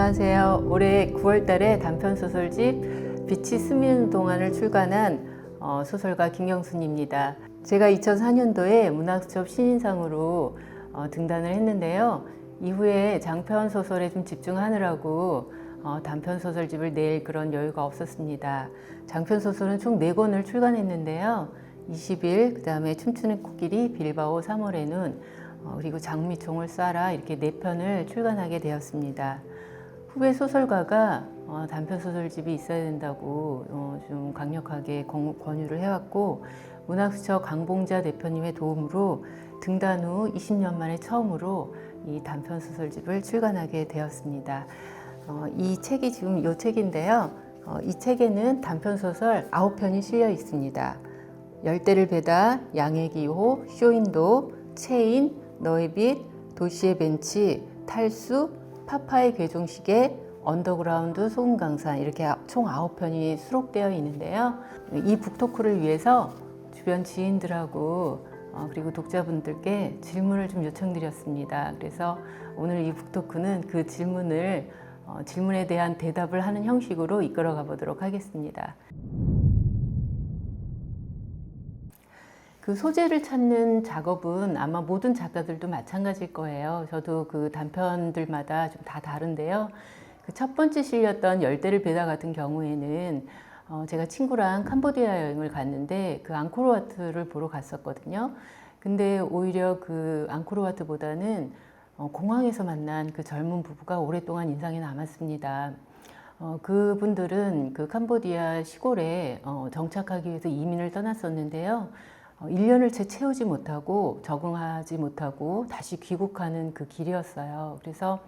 안녕하세요. 올해 9월 달에 단편 소설집 빛이 스미는 동안을 출간한 소설가 김경순입니다. 제가 2004년도에 문학수첩 신인상으로 등단을 했는데요. 이후에 장편 소설에 좀 집중하느라고 단편 소설집을 낼 그런 여유가 없었습니다. 장편 소설은 총 4권을 출간했는데요. 20일, 그 다음에 춤추는 코끼리, 빌바오 3월에는 그리고 장미총을 쏴라 이렇게 4편을 출간하게 되었습니다. 후배 소설가가 단편 소설집이 있어야 된다고 좀 강력하게 권유를 해왔고, 문학수첩 강봉자 대표님의 도움으로 등단 후 20년 만에 처음으로 이 단편 소설집을 출간하게 되었습니다. 이 책이 지금 이 책인데요. 이 책에는 단편 소설 9편이 실려 있습니다. 열대를 베다, 양의 기호, 쇼윈도, 체인, 너의 빛, 도시의 벤치, 탈수, 파파의 괴종시계, 언더그라운드, 소금강산 이렇게 총 9편이 수록되어 있는데요. 이 북토크를 위해서 주변 지인들하고 그리고 독자분들께 질문을 좀 요청드렸습니다. 그래서 오늘 이 북토크는 그 질문에 대한 대답을 하는 형식으로 이끌어가 보도록 하겠습니다. 그 소재를 찾는 작업은 아마 모든 작가들도 마찬가지일 거예요. 저도 그 단편들마다 좀 다 다른데요. 그 첫 번째 실렸던 열대를 베다 같은 경우에는 제가 친구랑 캄보디아 여행을 갔는데 그 앙코르와트를 보러 갔었거든요. 근데 오히려 그 앙코르와트보다는 공항에서 만난 그 젊은 부부가 오랫동안 인상에 남았습니다. 그분들은 그 캄보디아 시골에 정착하기 위해서 이민을 떠났었는데요. 1년을 채 채우지 못하고 적응하지 못하고 다시 귀국하는 그 길이었어요. 그래서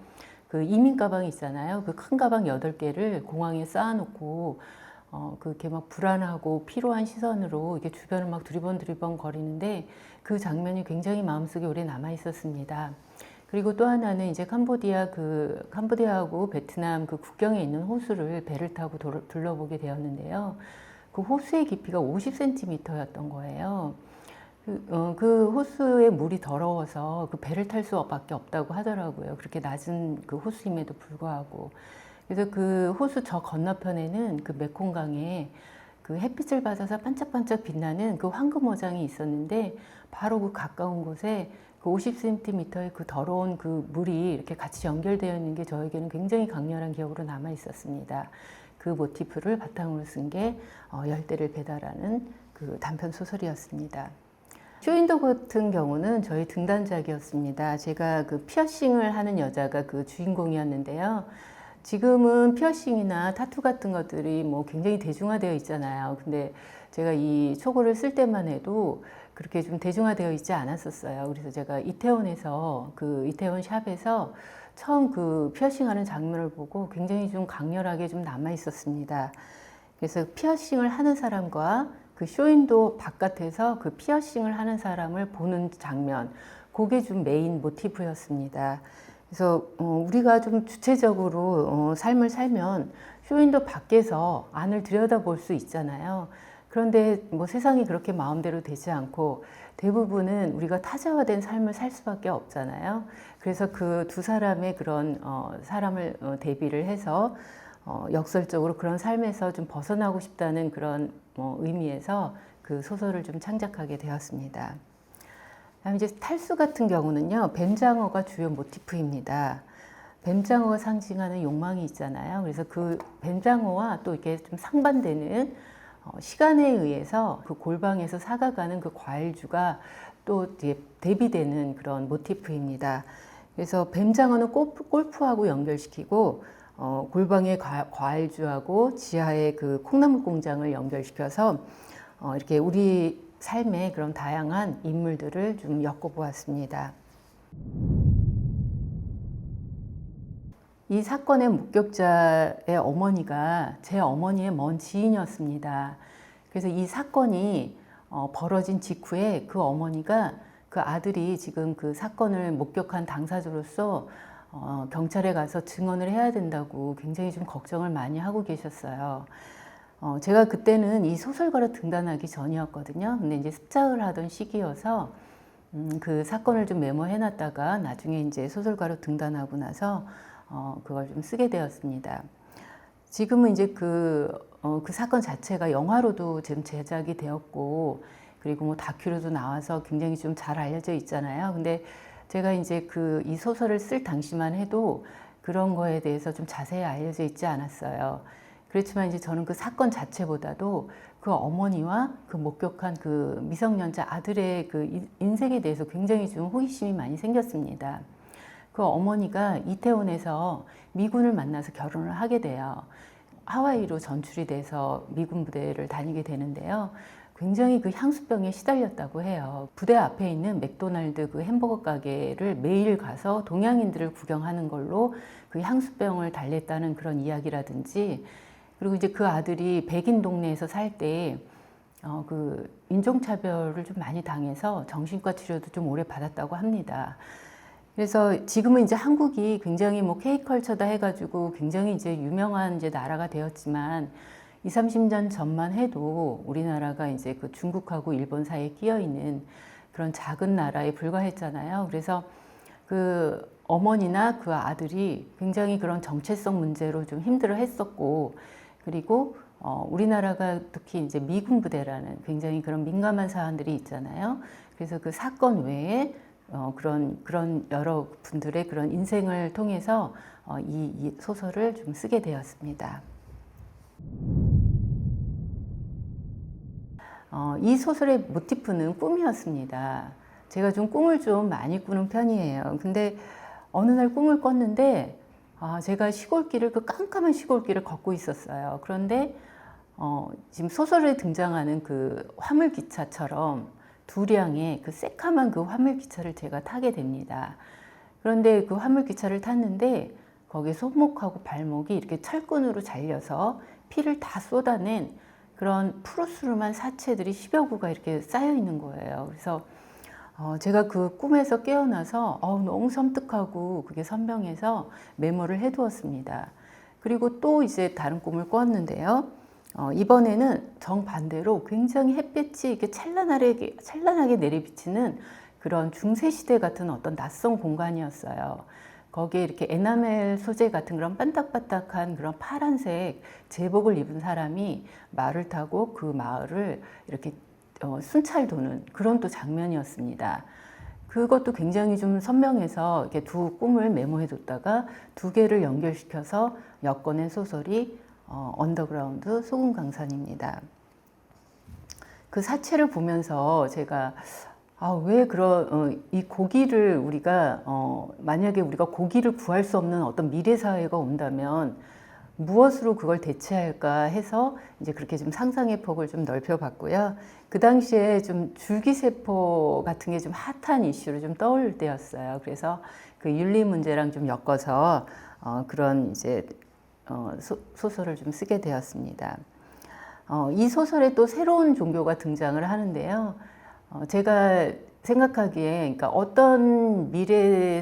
그 이민 가방이 있잖아요. 그 큰 가방 8개를 공항에 쌓아놓고 그렇게 막 불안하고 피로한 시선으로 이게 주변을 막 두리번 거리는데 그 장면이 굉장히 마음속에 오래 남아 있었습니다. 그리고 또 하나는 이제 캄보디아하고 베트남 그 국경에 있는 호수를 배를 타고 둘러보게 되었는데요. 그 호수의 깊이가 50cm였던 거예요. 그 호수의 물이 더러워서 그 배를 탈 수밖에 없다고 하더라고요. 그렇게 낮은 그 호수임에도 불구하고. 그래서 그 호수 저 건너편에는 그 메콩강에 그 햇빛을 받아서 반짝반짝 빛나는 그 황금어장이 있었는데, 바로 그 가까운 곳에 그 50cm의 그 더러운 그 물이 이렇게 같이 연결되어 있는 게 저에게는 굉장히 강렬한 기억으로 남아 있었습니다. 그 모티프를 바탕으로 쓴 게 열대를 베다라는 그 단편 소설이었습니다. 쇼윈도 같은 경우는 저희 등단작이었습니다. 제가 그 피어싱을 하는 여자가 그 주인공이었는데요. 지금은 피어싱이나 타투 같은 것들이 뭐 굉장히 대중화되어 있잖아요. 근데 제가 이 초고를 쓸 때만 해도 그렇게 좀 대중화되어 있지 않았었어요. 그래서 제가 이태원에서 그 이태원 샵에서 처음 그 피어싱하는 장면을 보고 굉장히 좀 강렬하게 좀 남아 있었습니다. 그래서 피어싱을 하는 사람과 그 쇼윈도 바깥에서 그 피어싱을 하는 사람을 보는 장면, 그게 좀 메인 모티프였습니다. 그래서 우리가 좀 주체적으로 삶을 살면 쇼윈도 밖에서 안을 들여다볼 수 있잖아요. 그런데 뭐 세상이 그렇게 마음대로 되지 않고 대부분은 우리가 타자화된 삶을 살 수밖에 없잖아요. 그래서 그 두 사람의 그런 사람을 대비를 해서 역설적으로 그런 삶에서 좀 벗어나고 싶다는 그런 의미에서 그 소설을 좀 창작하게 되었습니다. 다음 이제 탈수 같은 경우는요, 뱀장어가 주요 모티프입니다. 뱀장어가 상징하는 욕망이 있잖아요. 그래서 그 뱀장어와 또 이렇게 좀 상반되는 시간에 의해서 그 골방에서 사가가는 그 과일주가 또 대비되는 그런 모티프입니다. 그래서 뱀장어는 골프하고 연결시키고 골방의 과일주하고 지하의 그 콩나물 공장을 연결시켜서 이렇게 우리 삶의 그런 다양한 인물들을 좀 엮어보았습니다. 이 사건의 목격자의 어머니가 제 어머니의 먼 지인이었습니다. 그래서 이 사건이 벌어진 직후에 그 어머니가 그 아들이 지금 그 사건을 목격한 당사자로서 경찰에 가서 증언을 해야 된다고 굉장히 좀 걱정을 많이 하고 계셨어요. 제가 그때는 이 소설가로 등단하기 전이었거든요. 근데 이제 습작을 하던 시기여서 그 사건을 좀 메모해 놨다가 나중에 이제 소설가로 등단하고 나서 그걸 좀 쓰게 되었습니다. 지금은 이제 그 사건 자체가 영화로도 지금 제작이 되었고, 그리고 뭐 다큐로도 나와서 굉장히 좀 잘 알려져 있잖아요. 근데 제가 이제 이 소설을 쓸 당시만 해도 그런 거에 대해서 좀 자세히 알려져 있지 않았어요. 그렇지만 이제 저는 그 사건 자체보다도 그 어머니와 그 목격한 그 미성년자 아들의 그 인생에 대해서 굉장히 좀 호기심이 많이 생겼습니다. 그 어머니가 이태원에서 미군을 만나서 결혼을 하게 돼요. 하와이로 전출이 돼서 미군 부대를 다니게 되는데요. 굉장히 그 향수병에 시달렸다고 해요. 부대 앞에 있는 맥도날드 그 햄버거 가게를 매일 가서 동양인들을 구경하는 걸로 그 향수병을 달랬다는 그런 이야기라든지, 그리고 이제 그 아들이 백인 동네에서 살 때 그 인종차별을 좀 많이 당해서 정신과 치료도 좀 오래 받았다고 합니다. 그래서 지금은 이제 한국이 굉장히 뭐 K컬처다 해가지고 굉장히 이제 유명한 이제 나라가 되었지만 20, 30년 전만 해도 우리나라가 이제 그 중국하고 일본 사이에 끼어 있는 그런 작은 나라에 불과했잖아요. 그래서 그 어머니나 그 아들이 굉장히 그런 정체성 문제로 좀 힘들어 했었고, 그리고 우리나라가 특히 이제 미군 부대라는 굉장히 그런 민감한 사안들이 있잖아요. 그래서 그 사건 외에 그런 여러 분들의 그런 인생을 통해서 이 소설을 좀 쓰게 되었습니다. 이 소설의 모티프는 꿈이었습니다. 제가 좀 꿈을 좀 많이 꾸는 편이에요. 근데 어느 날 꿈을 꿨는데 제가 시골길을 그 깜깜한 시골길을 걷고 있었어요. 그런데 지금 소설에 등장하는 그 화물기차처럼 두 량의 그 새카만 그 화물기차를 제가 타게 됩니다. 그런데 그 화물기차를 탔는데 거기에 손목하고 발목이 이렇게 철근으로 잘려서 피를 다 쏟아낸 그런 푸르스름한 사체들이 10여 구가 이렇게 쌓여 있는 거예요. 그래서 제가 그 꿈에서 깨어나서 너무 섬뜩하고 그게 선명해서 메모를 해두었습니다. 그리고 또 이제 다른 꿈을 꿨는데요. 이번에는 정반대로 굉장히 햇빛이 이렇게 찬란하게 내리비치는 그런 중세시대 같은 어떤 낯선 공간이었어요. 거기에 이렇게 에나멜 소재 같은 그런 반딱반딱한 그런 파란색 제복을 입은 사람이 말을 타고 그 마을을 이렇게 순찰 도는 그런 또 장면이었습니다. 그것도 굉장히 좀 선명해서 이렇게 두 꿈을 메모해 뒀다가 두 개를 연결시켜서 엮어낸 소설이 언더그라운드 소금강산입니다. 그 사체를 보면서 제가 왜 이 고기를 우리가 만약에 우리가 고기를 구할 수 없는 어떤 미래 사회가 온다면 무엇으로 그걸 대체할까 해서 이제 그렇게 좀 상상의 폭을 좀 넓혀봤고요. 그 당시에 좀 줄기세포 같은 게 좀 핫한 이슈로 좀 떠올 때였어요. 그래서 그 윤리 문제랑 좀 엮어서 그런 이제 소설을 좀 쓰게 되었습니다. 이 소설에 또 새로운 종교가 등장을 하는데요. 제가 생각하기에 그러니까 어떤 미래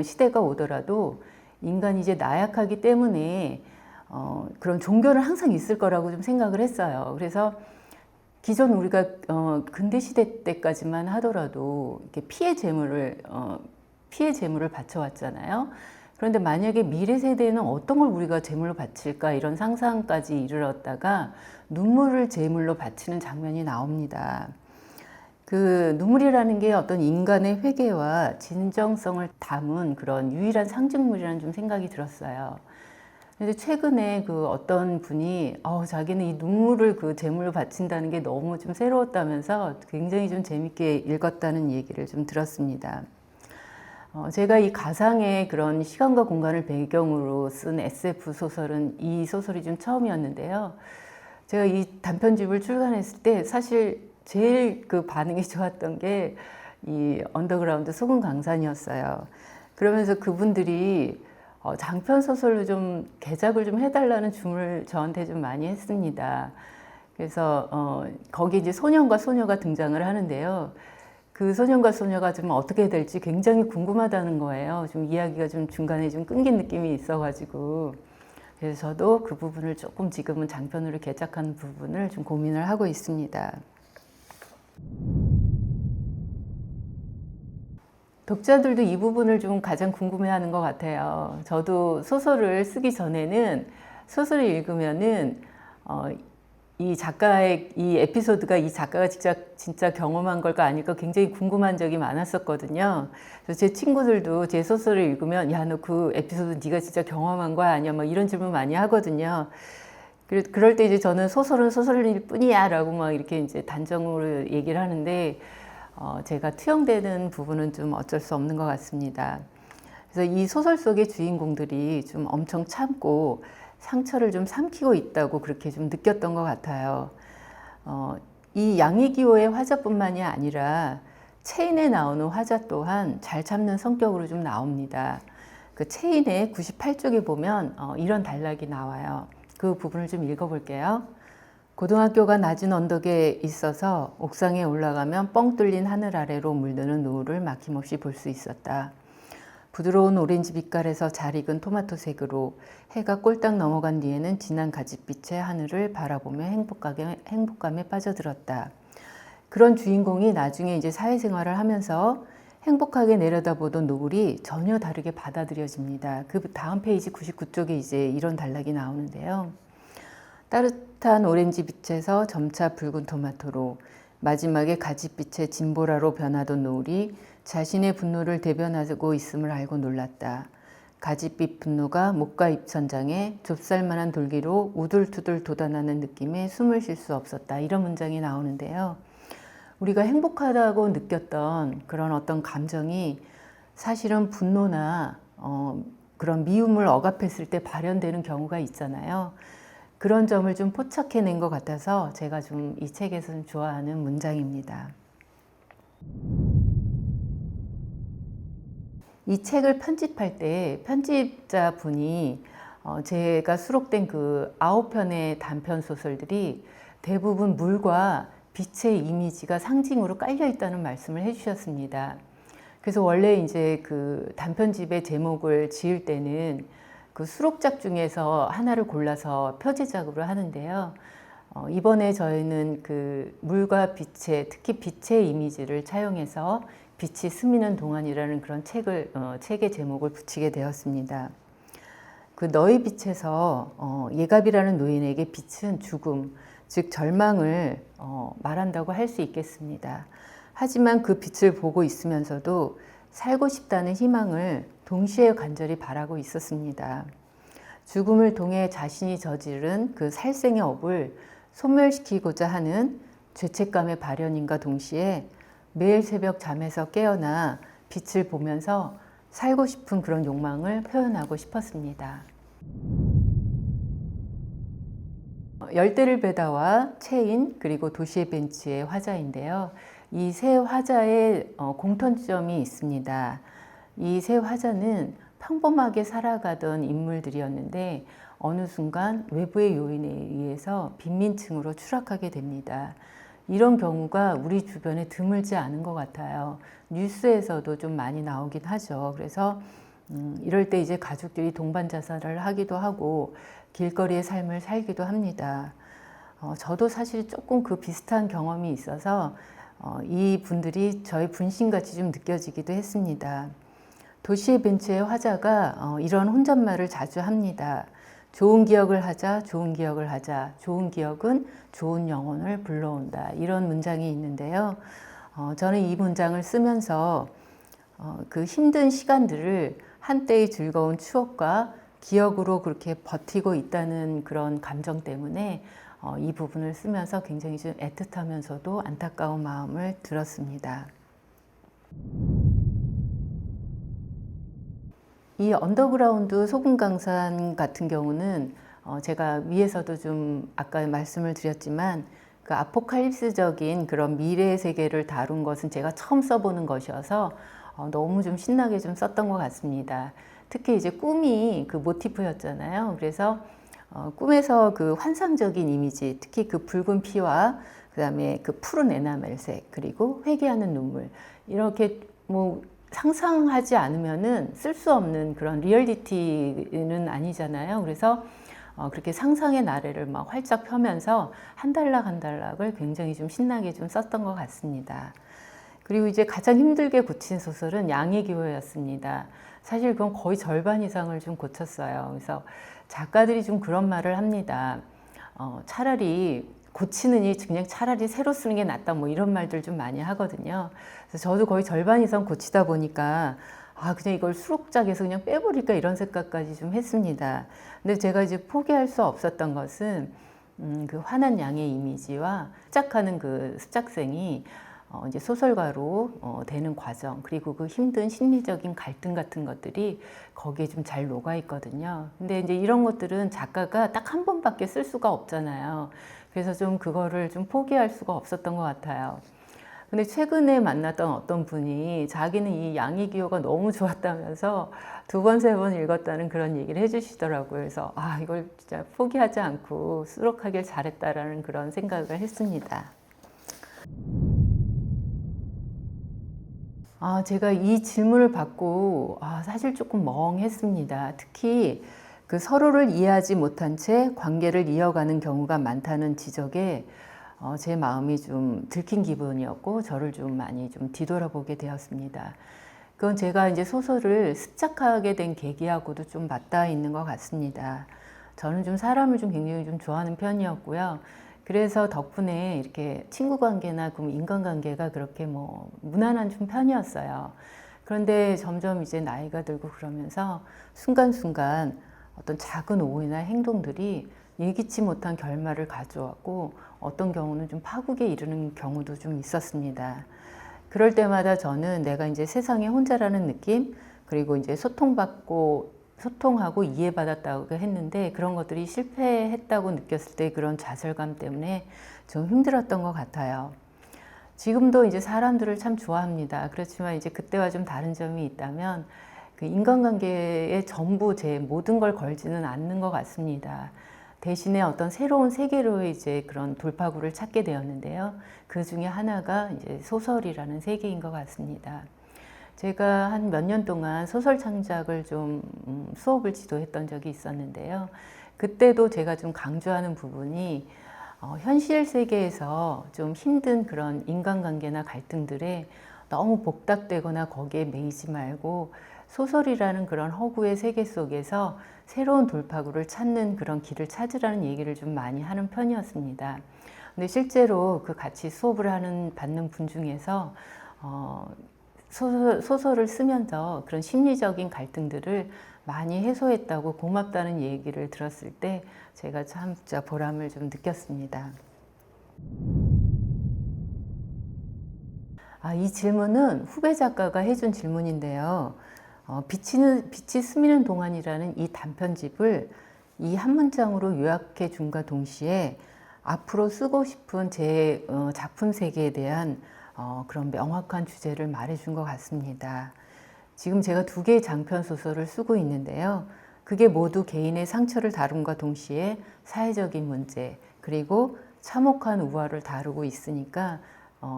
시대가 오더라도 인간이 이제 나약하기 때문에 그런 종교는 항상 있을 거라고 좀 생각을 했어요. 그래서 기존 우리가 근대 시대 때까지만 하더라도 이렇게 피해 제물을 바쳐왔잖아요. 그런데 만약에 미래 세대에는 어떤 걸 우리가 제물로 바칠까 이런 상상까지 이르렀다가 눈물을 제물로 바치는 장면이 나옵니다. 그 눈물이라는 게 어떤 인간의 회개와 진정성을 담은 그런 유일한 상징물이라는 좀 생각이 들었어요. 근데 최근에 그 어떤 분이 자기는 이 눈물을 그 제물로 바친다는 게 너무 좀 새로웠다면서 굉장히 좀 재밌게 읽었다는 얘기를 좀 들었습니다. 제가 이 가상의 그런 시간과 공간을 배경으로 쓴 SF 소설은 이 소설이 좀 처음이었는데요. 제가 이 단편집을 출간했을 때 사실 제일 그 반응이 좋았던 게 이 언더그라운드 소금강산이었어요. 그러면서 그분들이 장편 소설로 좀 개작을 좀 해달라는 주문을 저한테 좀 많이 했습니다. 그래서 거기 이제 소년과 소녀가 등장을 하는데요. 그 소년과 소녀가 좀 어떻게 될지 굉장히 궁금하다는 거예요. 좀 이야기가 좀 중간에 좀 끊긴 느낌이 있어가지고. 그래서 저도 그 부분을 조금 지금은 장편으로 개작한 부분을 좀 고민을 하고 있습니다. 독자들도 이 부분을 좀 가장 궁금해하는 것 같아요. 저도 소설을 쓰기 전에는 소설을 읽으면은 이 작가의 이 에피소드가 이 작가가 진짜 경험한 걸까 아닐까 굉장히 궁금한 적이 많았었거든요. 그래서 제 친구들도 제 소설을 읽으면 야, 너 그 에피소드 네가 진짜 경험한 거야 아니야? 뭐 이런 질문 많이 하거든요. 그럴 때 이제 저는 소설은 소설일 뿐이야 라고 막 이렇게 이제 단정으로 얘기를 하는데 제가 투영되는 부분은 좀 어쩔 수 없는 것 같습니다. 그래서 이 소설 속의 주인공들이 좀 엄청 참고 상처를 좀 삼키고 있다고 그렇게 좀 느꼈던 것 같아요. 이 양이기호의 화자뿐만이 아니라 체인에 나오는 화자 또한 잘 참는 성격으로 좀 나옵니다. 그 체인의 98쪽에 보면 이런 단락이 나와요. 그 부분을 좀 읽어볼게요. 고등학교가 낮은 언덕에 있어서 옥상에 올라가면 뻥 뚫린 하늘 아래로 물드는 노을을 막힘없이 볼 수 있었다. 부드러운 오렌지 빛깔에서 잘 익은 토마토 색으로 해가 꼴딱 넘어간 뒤에는 진한 가지빛의 하늘을 바라보며 행복감에 빠져들었다. 그런 주인공이 나중에 이제 사회생활을 하면서 행복하게 내려다보던 노을이 전혀 다르게 받아들여집니다. 그 다음 페이지 99쪽에 이제 이런 단락이 나오는데요. 따뜻한 오렌지 빛에서 점차 붉은 토마토로 마지막에 가지빛의 진보라로 변하던 노을이 자신의 분노를 대변하고 있음을 알고 놀랐다. 가지빛 분노가 목과 입천장에 좁쌀만한 돌기로 우둘투둘 돋아나는 느낌에 숨을 쉴 수 없었다. 이런 문장이 나오는데요. 우리가 행복하다고 느꼈던 그런 어떤 감정이 사실은 분노나 그런 미움을 억압했을 때 발현되는 경우가 있잖아요. 그런 점을 좀 포착해낸 것 같아서 제가 좀 이 책에서 좀 좋아하는 문장입니다. 이 책을 편집할 때 편집자 분이 제가 수록된 그 9편의 단편 소설들이 대부분 물과 빛의 이미지가 상징으로 깔려 있다는 말씀을 해주셨습니다. 그래서 원래 이제 그 단편집의 제목을 지을 때는 그 수록작 중에서 하나를 골라서 표제작으로 하는데요. 이번에 저희는 그 물과 빛의, 특히 빛의 이미지를 차용해서 빛이 스미는 동안이라는 그런 책의 제목을 붙이게 되었습니다. 그 너의 빛에서 예갑이라는 노인에게 빛은 죽음, 즉 절망을 말한다고 할 수 있겠습니다. 하지만 그 빛을 보고 있으면서도 살고 싶다는 희망을 동시에 간절히 바라고 있었습니다. 죽음을 통해 자신이 저지른 그 살생의 업을 소멸시키고자 하는 죄책감의 발현인과 동시에 매일 새벽 잠에서 깨어나 빛을 보면서 살고 싶은 그런 욕망을 표현하고 싶었습니다. 열대를 베다와 체인 그리고 도시의 벤치의 화자인데요. 이 세 화자의 공통점이 있습니다. 이 세 화자는 평범하게 살아가던 인물들이었는데 어느 순간 외부의 요인에 의해서 빈민층으로 추락하게 됩니다. 이런 경우가 우리 주변에 드물지 않은 것 같아요. 뉴스에서도 좀 많이 나오긴 하죠. 그래서 이럴 때 이제 가족들이 동반 자살을 하기도 하고 길거리의 삶을 살기도 합니다. 저도 사실 조금 그 비슷한 경험이 있어서 이 분들이 저의 분신같이 좀 느껴지기도 했습니다. 도시의 벤치의 화자가 이런 혼잣말을 자주 합니다. 좋은 기억을 하자, 좋은 기억을 하자. 좋은 기억은 좋은 영혼을 불러온다. 이런 문장이 있는데요. 저는 이 문장을 쓰면서 그 힘든 시간들을 한때의 즐거운 추억과 기억으로 그렇게 버티고 있다는 그런 감정 때문에 이 부분을 쓰면서 굉장히 좀 애틋하면서도 안타까운 마음을 들었습니다. 이 언더그라운드 소금강산 같은 경우는 제가 위에서도 좀 아까 말씀을 드렸지만 그 아포칼립스적인 그런 미래의 세계를 다룬 것은 제가 처음 써보는 것이어서 너무 좀 신나게 좀 썼던 것 같습니다. 특히 이제 꿈이 그 모티프였잖아요. 그래서 꿈에서 그 환상적인 이미지, 특히 그 붉은 피와 그다음에 그 푸른 에나멜색 그리고 회개하는 눈물 이렇게 뭐 상상하지 않으면은 쓸 수 없는 그런 리얼리티는 아니잖아요. 그래서 그렇게 상상의 나래를 막 활짝 펴면서 한 단락 한 단락을 굉장히 좀 신나게 좀 썼던 것 같습니다. 그리고 이제 가장 힘들게 고친 소설은 양의 기호였습니다. 사실 그건 거의 절반 이상을 좀 고쳤어요. 그래서 작가들이 좀 그런 말을 합니다. 차라리 고치느니 그냥 차라리 새로 쓰는 게 낫다 뭐 이런 말들 좀 많이 하거든요. 그래서 저도 거의 절반 이상 고치다 보니까 그냥 이걸 수록작에서 그냥 빼버릴까 이런 생각까지 좀 했습니다. 근데 제가 이제 포기할 수 없었던 것은 그 화난 양의 이미지와 습작하는 그 습작생이 이제 소설가로 되는 과정, 그리고 그 힘든 심리적인 갈등 같은 것들이 거기에 좀 잘 녹아 있거든요. 근데 이제 이런 것들은 작가가 딱 한 번밖에 쓸 수가 없잖아요. 그래서 좀 그거를 좀 포기할 수가 없었던 것 같아요. 근데 최근에 만났던 어떤 분이 자기는 이 양의 기호가 너무 좋았다면서 두 번, 세 번 읽었다는 그런 얘기를 해주시더라고요. 그래서 이걸 진짜 포기하지 않고 수록하길 잘했다라는 그런 생각을 했습니다. 제가 이 질문을 받고 사실 조금 멍했습니다. 특히 그 서로를 이해하지 못한 채 관계를 이어가는 경우가 많다는 지적에 제 마음이 좀 들킨 기분이었고 저를 좀 많이 좀 뒤돌아보게 되었습니다. 그건 제가 이제 소설을 습작하게 된 계기하고도 좀 맞닿아 있는 것 같습니다. 저는 좀 사람을 좀 굉장히 좀 좋아하는 편이었고요. 그래서 덕분에 이렇게 친구 관계나 인간 관계가 그렇게 뭐 무난한 좀 편이었어요. 그런데 점점 이제 나이가 들고 그러면서 순간순간 어떤 작은 오해나 행동들이 예기치 못한 결말을 가져왔고 어떤 경우는 좀 파국에 이르는 경우도 좀 있었습니다. 그럴 때마다 저는 내가 이제 세상에 혼자라는 느낌, 그리고 이제 소통하고 이해받았다고 했는데 그런 것들이 실패했다고 느꼈을 때 그런 좌절감 때문에 좀 힘들었던 것 같아요. 지금도 이제 사람들을 참 좋아합니다. 그렇지만 이제 그때와 좀 다른 점이 있다면 그 인간관계에 전부 제 모든 걸 걸지는 않는 것 같습니다. 대신에 어떤 새로운 세계로의 이제 그런 돌파구를 찾게 되었는데요. 그 중에 하나가 이제 소설이라는 세계인 것 같습니다. 제가 한 몇 년 동안 소설 창작을 좀 수업을 지도했던 적이 있었는데요. 그때도 제가 좀 강조하는 부분이 현실 세계에서 좀 힘든 그런 인간관계나 갈등들에 너무 복닥되거나 거기에 매이지 말고 소설이라는 그런 허구의 세계 속에서 새로운 돌파구를 찾는 그런 길을 찾으라는 얘기를 좀 많이 하는 편이었습니다. 근데 실제로 그 같이 수업을 받는 분 중에서 소설을 쓰면서 그런 심리적인 갈등들을 많이 해소했다고 고맙다는 얘기를 들었을 때 제가 참 진짜 보람을 좀 느꼈습니다. 이 질문은 후배 작가가 해준 질문인데요. 빛이 스미는 동안이라는 이 단편집을 이 한 문장으로 요약해 준과 동시에 앞으로 쓰고 싶은 제 작품 세계에 대한 그런 명확한 주제를 말해준 것 같습니다. 지금 제가 2개의 장편 소설을 쓰고 있는데요. 그게 모두 개인의 상처를 다룸과 동시에 사회적인 문제 그리고 참혹한 우화를 다루고 있으니까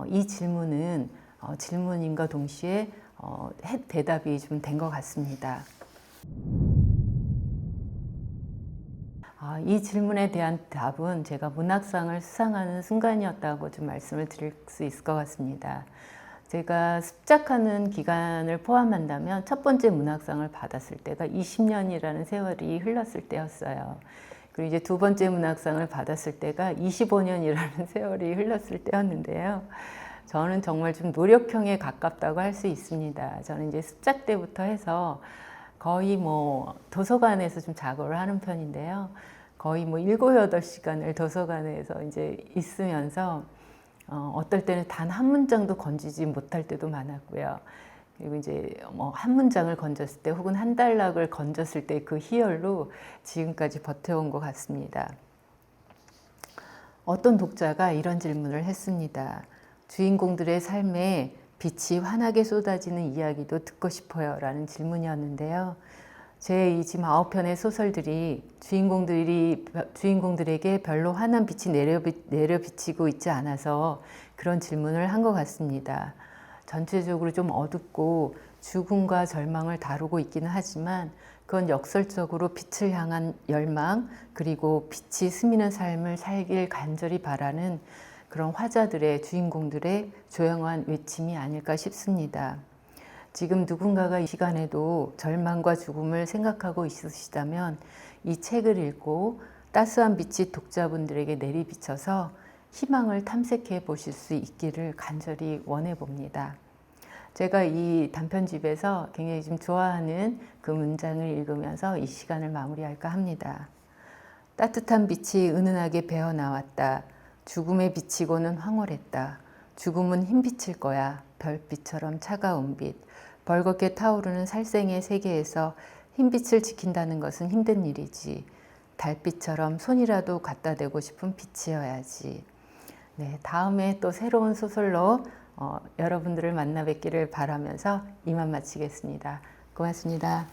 이 질문은 질문인과 동시에 대답이 좀 된 것 같습니다. 이 질문에 대한 답은 제가 문학상을 수상하는 순간이었다고 좀 말씀을 드릴 수 있을 것 같습니다. 제가 습작하는 기간을 포함한다면 첫 번째 문학상을 받았을 때가 20년이라는 세월이 흘렀을 때였어요. 그리고 이제 두 번째 문학상을 받았을 때가 25년이라는 세월이 흘렀을 때였는데요. 저는 정말 좀 노력형에 가깝다고 할 수 있습니다. 저는 이제 습작 때부터 해서 거의 뭐 도서관에서 좀 작업을 하는 편인데요. 거의 뭐 7, 8시간을 도서관에서 이제 있으면서 어떨 때는 단 한 문장도 건지지 못할 때도 많았고요. 그리고 이제 뭐 한 문장을 건졌을 때 혹은 한 단락을 건졌을 때 그 희열로 지금까지 버텨온 것 같습니다. 어떤 독자가 이런 질문을 했습니다. 주인공들의 삶에 빛이 환하게 쏟아지는 이야기도 듣고 싶어요 라는 질문이었는데요. 제 이 지금 9편의 소설들이 주인공들에게 별로 환한 빛이 내려 비치고 있지 않아서 그런 질문을 한 것 같습니다. 전체적으로 좀 어둡고 죽음과 절망을 다루고 있기는 하지만 그건 역설적으로 빛을 향한 열망 그리고 빛이 스미는 삶을 살길 간절히 바라는 그런 화자들의 주인공들의 조용한 외침이 아닐까 싶습니다. 지금 누군가가 이 시간에도 절망과 죽음을 생각하고 있으시다면 이 책을 읽고 따스한 빛이 독자분들에게 내리비쳐서 희망을 탐색해 보실 수 있기를 간절히 원해 봅니다. 제가 이 단편집에서 굉장히 좀 좋아하는 그 문장을 읽으면서 이 시간을 마무리할까 합니다. 따뜻한 빛이 은은하게 배어 나왔다. 죽음에 비치고는 황홀했다. 죽음은 흰빛일 거야. 별빛처럼 차가운 빛. 벌겋게 타오르는 살생의 세계에서 흰빛을 지킨다는 것은 힘든 일이지. 달빛처럼 손이라도 갖다 대고 싶은 빛이어야지. 네, 다음에 또 새로운 소설로 여러분들을 만나 뵙기를 바라면서 이만 마치겠습니다. 고맙습니다.